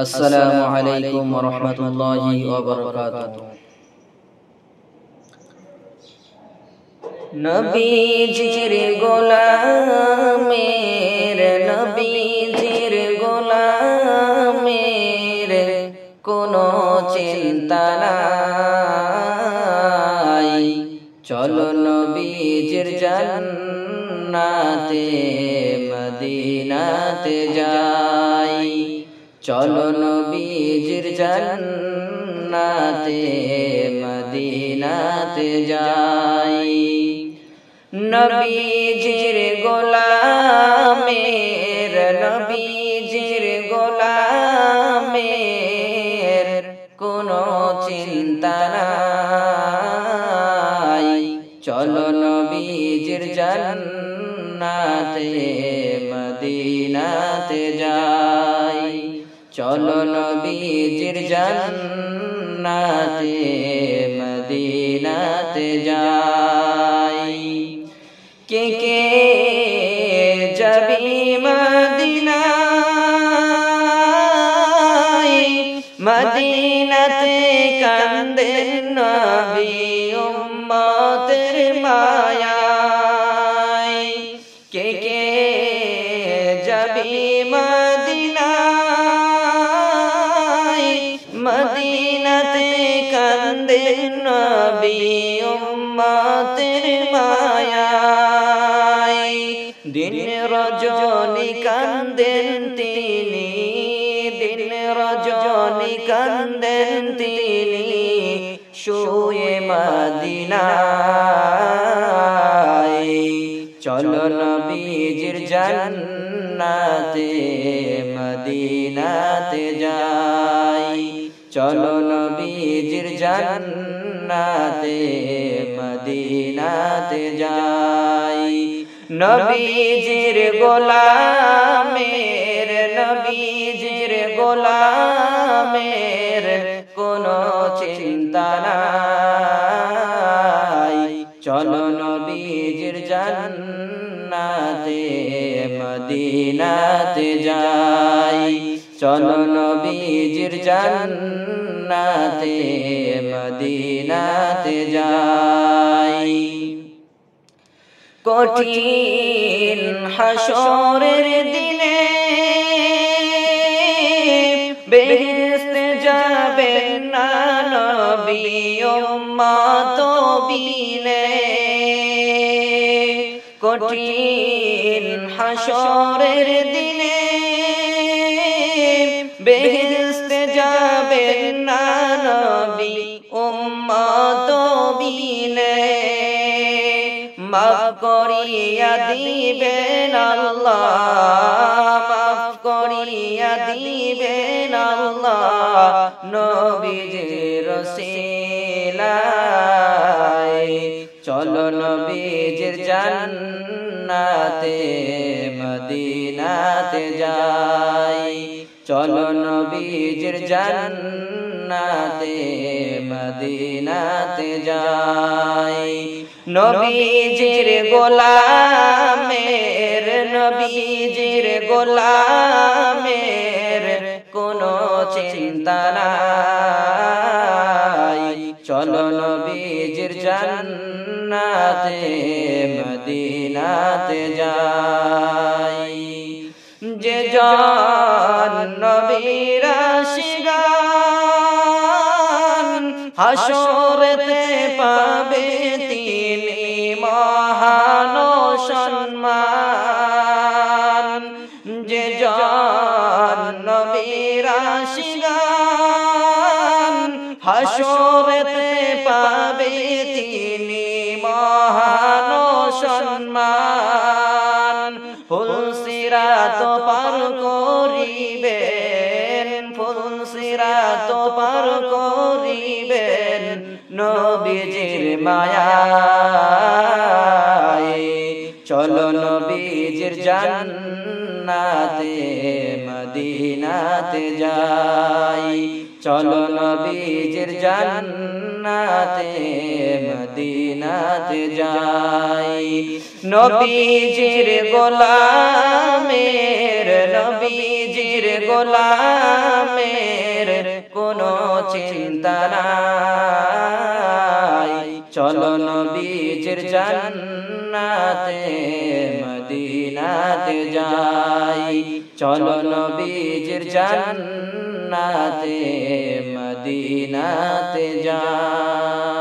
আসসালামু আলাইকুম ওয়া রাহমাতুল্লাহি ওয়া বারাকাতুহু। নবীজির গোলামের কোনো চিন্তা নাই, চলো নবীজির জান্নাতে মদিনাতে যাই। চলো নবীজির জান্নাতে মদিনাতে যাই। নবীজির গোলামের কোনো চিন্তা নাই, চলো নবীজির জান্নাতে মদিনাতে যাই। চলো নবীজির জান্নাতে মদিনাতে যাই। কে কে যাবি মদিনায়, মদিনাতে কান্দেন নবী উম্মতের মায়ায়। কে কে যাবি মদিনায়, মদিনাতে কান্দেন নবী উম্মতের মায়ায়। দিন রজনী কান্দেন তিনি, দিন রজনী কান্দেন তিনি, শুয়ে মদিনায়। চলো নবীজির জান্নাতে মদিনাতে যাই। চলো নবীজির জান্নাতে মদিনাতে যাই। নবীজির গোলামের কোনো চিন্তা নাই, চলো নবীজির জান্নাতে মদিনাতে যাই। চলো নবীজির জান্নাতে মদিনাতে যাই। কঠিন হাসরের দিনে বেহেশতে যাবেন না নবী উম্মত বিনে। কঠিন হাসরের দিনে বেহেশতে যাবেন না নবী উম্মত বিনে। মাফ করিয়া দিবেন আল্লাহ, মাফ করিয়া দিবেন আল্লাহ নবীজির ওসিলায়। চলো নবীজির জান্নাতে মদিনাতে যাই। চলো নবীজির জান্নাতে মদিনাতে যাই। নবীজির গোলামের কোনো চিন্তা নাই, চলো নবীজির জান্নাতে মদিনাতে যাই। যে জন নবীর আশিকান হাসরেতে পাবে তিনি মহান সম্মান। যে জন নবীর আশিকান হাসরেতে পাবে তিনি মহান সম্মান। ফুল সিরাত পার করিবেন, ফুল সিরাত পার করিবেন নবীজির মায়ায়। চলো নবীজির জান্নাতে মদিনাতে যাই। চলো নবীজির জান্নাতে মদিনাতে যাই। নবীজির গোলামের গোলামের কোনো চিন্তা নাই চলো নবীজির জান্নাতে মদিনাতে যাই চলো নবীজির জান্নাতে মদিনাতে যাই